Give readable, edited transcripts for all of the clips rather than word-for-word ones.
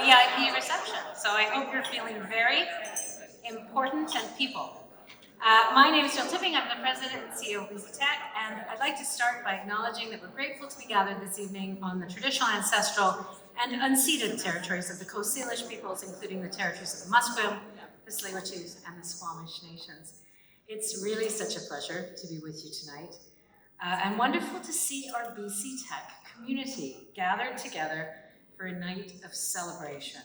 VIP reception. So I hope you're feeling very important and people. My name is Jill Tipping. I'm the President and CEO of BC Tech, and I'd like to start by acknowledging that we're grateful to be gathered this evening on the traditional, ancestral, and unceded territories of the Coast Salish peoples, including the territories of the Musqueam, the Tsleil-Waututh, and the Squamish nations. It's really such a pleasure to be with you tonight, and wonderful to see our BC Tech community gathered together for a night of celebration.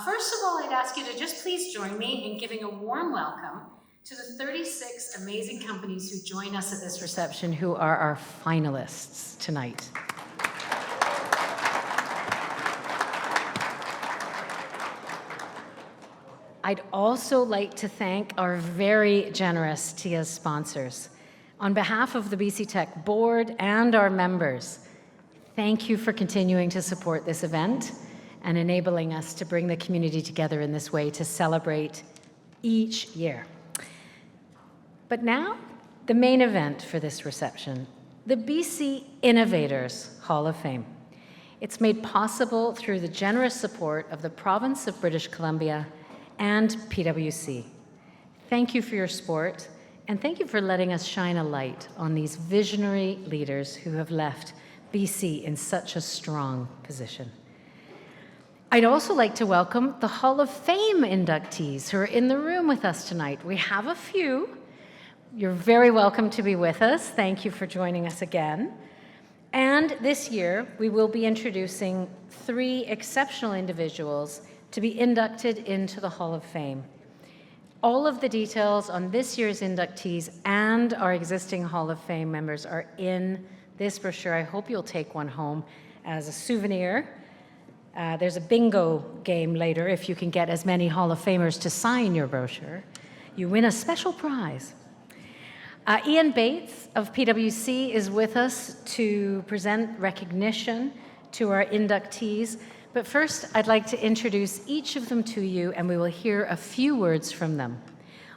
First of all, I'd ask you to just please join me in giving a warm welcome to the 36 amazing companies who join us at this reception, who are our finalists tonight. I'd also like to thank our very generous TIAS sponsors. On behalf of the BC Tech board and our members, thank you for continuing to support this event and enabling us to bring the community together in this way to celebrate each year. But now, the main event for this reception, the BC Innovators Hall of Fame. It's made possible through the generous support of the province of British Columbia and PwC. Thank you for your support, and thank you for letting us shine a light on these visionary leaders who have left BC in such a strong position. I'd also like to welcome the Hall of Fame inductees who are in the room with us tonight. We have a few. You're very welcome to be with us. Thank you for joining us again. And this year, we will be introducing 3 exceptional individuals to be inducted into the Hall of Fame. All of the details on this year's inductees and our existing Hall of Fame members are in this brochure. I hope you'll take one home as a souvenir. There's a bingo game later. If you can get as many Hall of Famers to sign your brochure, you win a special prize. Ian Bates of PwC is with us to present recognition to our inductees. But first, I'd like to introduce each of them to you, and we will hear a few words from them.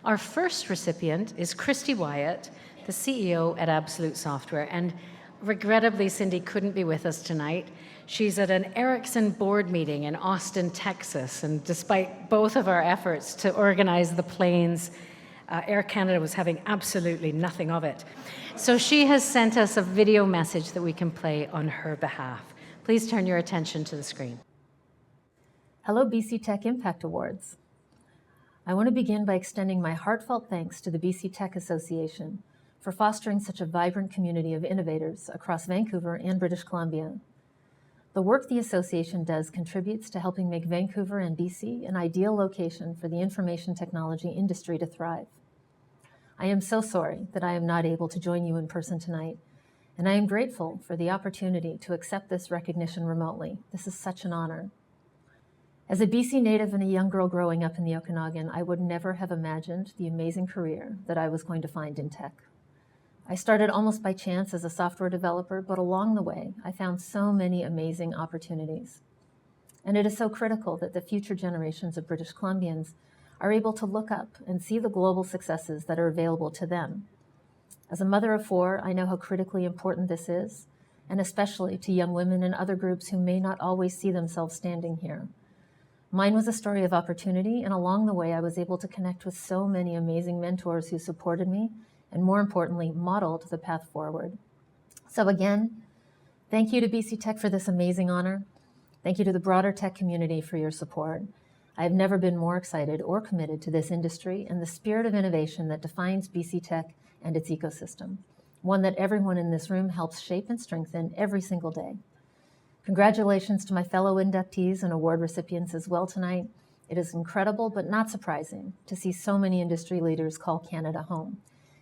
Our first recipient is Christy Wyatt, the CEO at Absolute Software. And regrettably, Cindy couldn't be with us tonight. She's at an Ericsson board meeting in Austin, Texas. And despite both of our efforts to organize the planes, Air Canada was having absolutely nothing of it. So she has sent us a video message that we can play on her behalf. Please turn your attention to the screen. Hello, BC Tech Impact Awards. I want to begin by extending my heartfelt thanks to the BC Tech Association for fostering such a vibrant community of innovators across Vancouver and British Columbia. The work the association does contributes to helping make Vancouver and BC an ideal location for the information technology industry to thrive. I am so sorry that I am not able to join you in person tonight, and I am grateful for the opportunity to accept this recognition remotely. This is such an honor. As a BC native and a young girl growing up in the Okanagan, I would never have imagined the amazing career that I was going to find in tech. I started almost by chance as a software developer, but along the way, I found so many amazing opportunities. And it is so critical that the future generations of British Columbians are able to look up and see the global successes that are available to them. As a mother of 4, I know how critically important this is, and especially to young women and other groups who may not always see themselves standing here. Mine was a story of opportunity, and along the way, I was able to connect with so many amazing mentors who supported me, and more importantly, modeled the path forward. So again, thank you to BC Tech for this amazing honor. Thank you to the broader tech community for your support. I have never been more excited or committed to this industry and the spirit of innovation that defines BC Tech and its ecosystem, one that everyone in this room helps shape and strengthen every single day. Congratulations to my fellow inductees and award recipients as well tonight. It is incredible, but not surprising, to see so many industry leaders call Canada home.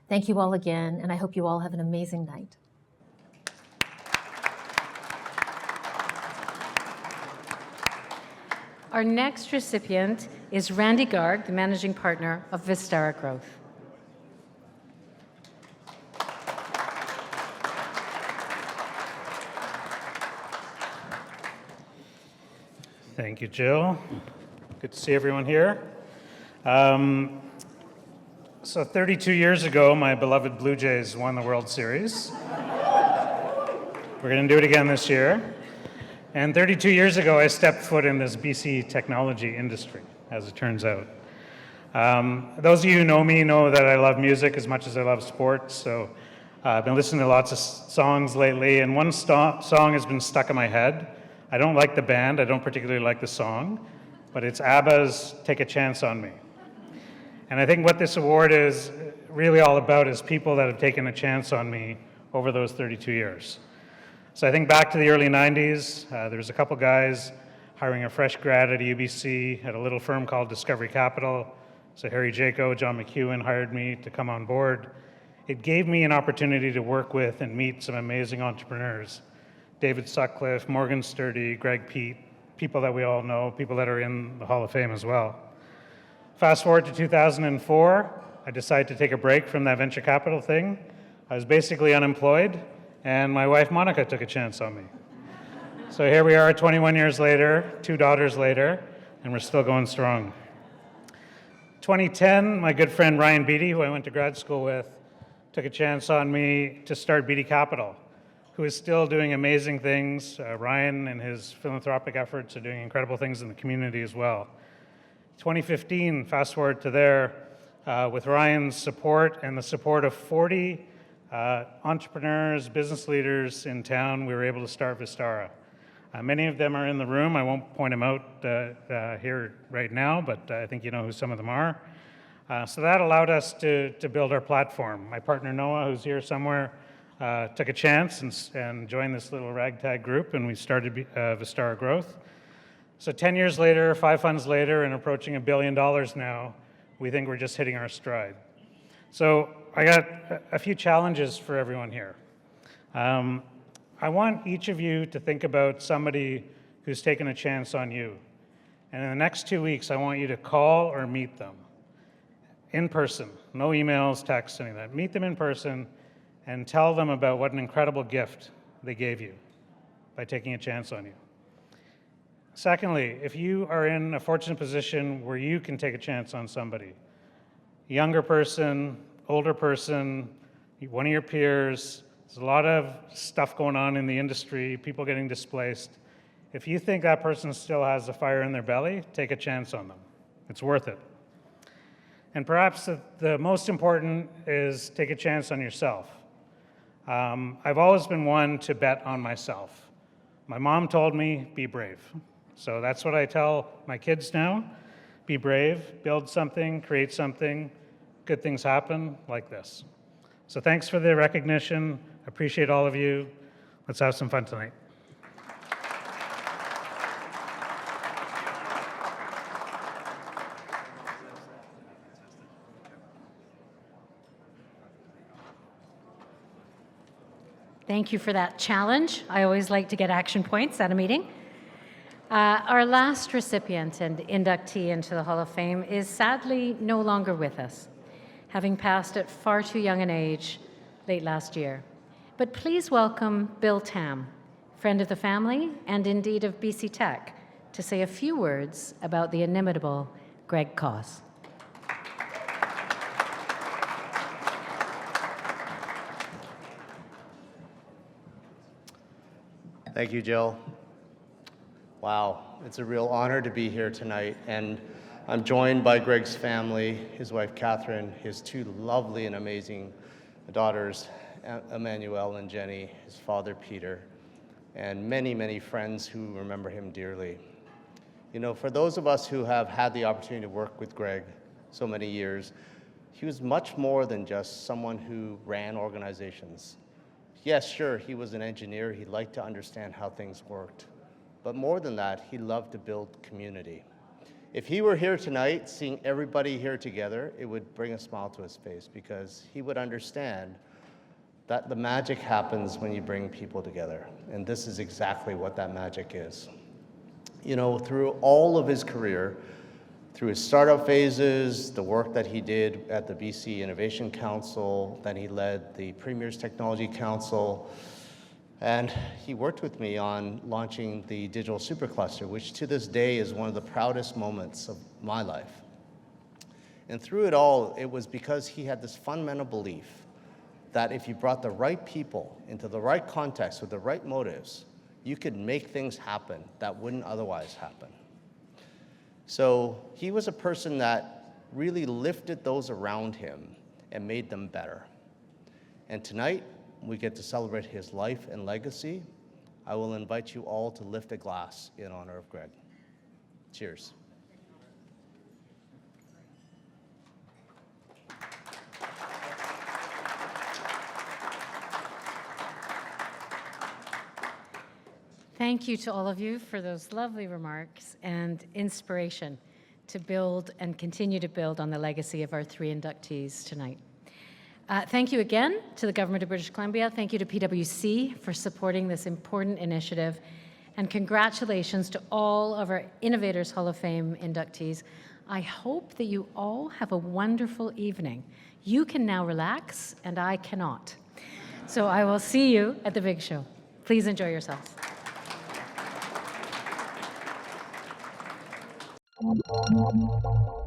Thank you all again, and I hope you all have an amazing night. Our next recipient is Randy Garg, the managing partner of Vistara Growth. Thank you, Jill. Good to see everyone here. So 32 years ago, my beloved Blue Jays won the World Series. We're going to do it again this year. And 32 years ago, I stepped foot in this BC technology industry, as it turns out. Those of you who know me know that I love music as much as I love sports, so I've been listening to lots of songs lately, and one song has been stuck in my head. I don't like the band, I don't particularly like the song, but it's ABBA's Take a Chance on Me. And I think what this award is really all about is people that have taken a chance on me over those 32 years. So I think back to the early 90s, there was a couple guys hiring a fresh grad at UBC at a little firm called Discovery Capital. So Harry Jaco, John McEwen hired me to come on board. It gave me an opportunity to work with and meet some amazing entrepreneurs. David Sutcliffe, Morgan Sturdy, Greg Pete, people that we all know, people that are in the Hall of Fame as well. Fast forward to 2004, I decided to take a break from that venture capital thing. I was basically unemployed, and my wife Monica took a chance on me. So here we are 21 years later, 2 daughters later, and we're still going strong. 2010, my good friend Ryan Beatty, who I went to grad school with, took a chance on me to start Beatty Capital, who is still doing amazing things. Ryan and his philanthropic efforts are doing incredible things in the community as well. 2015, fast forward to there, with Ryan's support and the support of 40 entrepreneurs, business leaders in town, we were able to start Vistara. Many of them are in the room. I won't point them out here right now, but I think you know who some of them are. So that allowed us to build our platform. My partner Noah, who's here somewhere, took a chance and joined this little ragtag group, and we started Vistara Growth. So 10 years later, 5 funds later, and approaching $1 billion now, we think we're just hitting our stride. So I got a few challenges for everyone here. I want each of you to think about somebody who's taken a chance on you. And in the next 2 weeks, I want you to call or meet them in person. No emails, texts, any of that. Meet them in person and tell them about what an incredible gift they gave you by taking a chance on you. Secondly, if you are in a fortunate position where you can take a chance on somebody, younger person, older person, one of your peers, there's a lot of stuff going on in the industry, people getting displaced. If you think that person still has a fire in their belly, take a chance on them. It's worth it. And perhaps the most important is take a chance on yourself. I've always been one to bet on myself. My mom told me, be brave. So that's what I tell my kids now. Be brave, build something, create something. Good things happen like this. So thanks for the recognition. Appreciate all of you. Let's have some fun tonight. Thank you for that challenge. I always like to get action points at a meeting. Our last recipient and inductee into the Hall of Fame is sadly no longer with us, having passed at far too young an age late last year. But please welcome Bill Tam, friend of the family and indeed of BC Tech, to say a few words about the inimitable Greg Caws. Thank you, Jill. Wow, it's a real honor to be here tonight, and I'm joined by Greg's family, his wife Catherine, his 2 lovely and amazing daughters, Emmanuel and Jenny, his father Peter, and many, many friends who remember him dearly. You know, for those of us who have had the opportunity to work with Greg so many years, he was much more than just someone who ran organizations. Yes, sure, he was an engineer. He liked to understand how things worked. But more than that, he loved to build community. If he were here tonight, seeing everybody here together, it would bring a smile to his face because he would understand that the magic happens when you bring people together. And this is exactly what that magic is. You know, through all of his career, through his startup phases, the work that he did at the BC Innovation Council, then he led the Premier's Technology Council, and he worked with me on launching the Digital Supercluster, which to this day is one of the proudest moments of my life. And through it all, it was because he had this fundamental belief that if you brought the right people into the right context with the right motives, you could make things happen that wouldn't otherwise happen. So he was a person that really lifted those around him and made them better. And tonight, we get to celebrate his life and legacy. I will invite you all to lift a glass in honor of Greg. Cheers. Thank you to all of you for those lovely remarks and inspiration to build and continue to build on the legacy of our 3 inductees tonight. Thank you again to the Government of British Columbia. Thank you to PwC for supporting this important initiative. And congratulations to all of our Innovators Hall of Fame inductees. I hope that you all have a wonderful evening. You can now relax, and I cannot. So I will see you at the big show. Please enjoy yourselves. Thank you.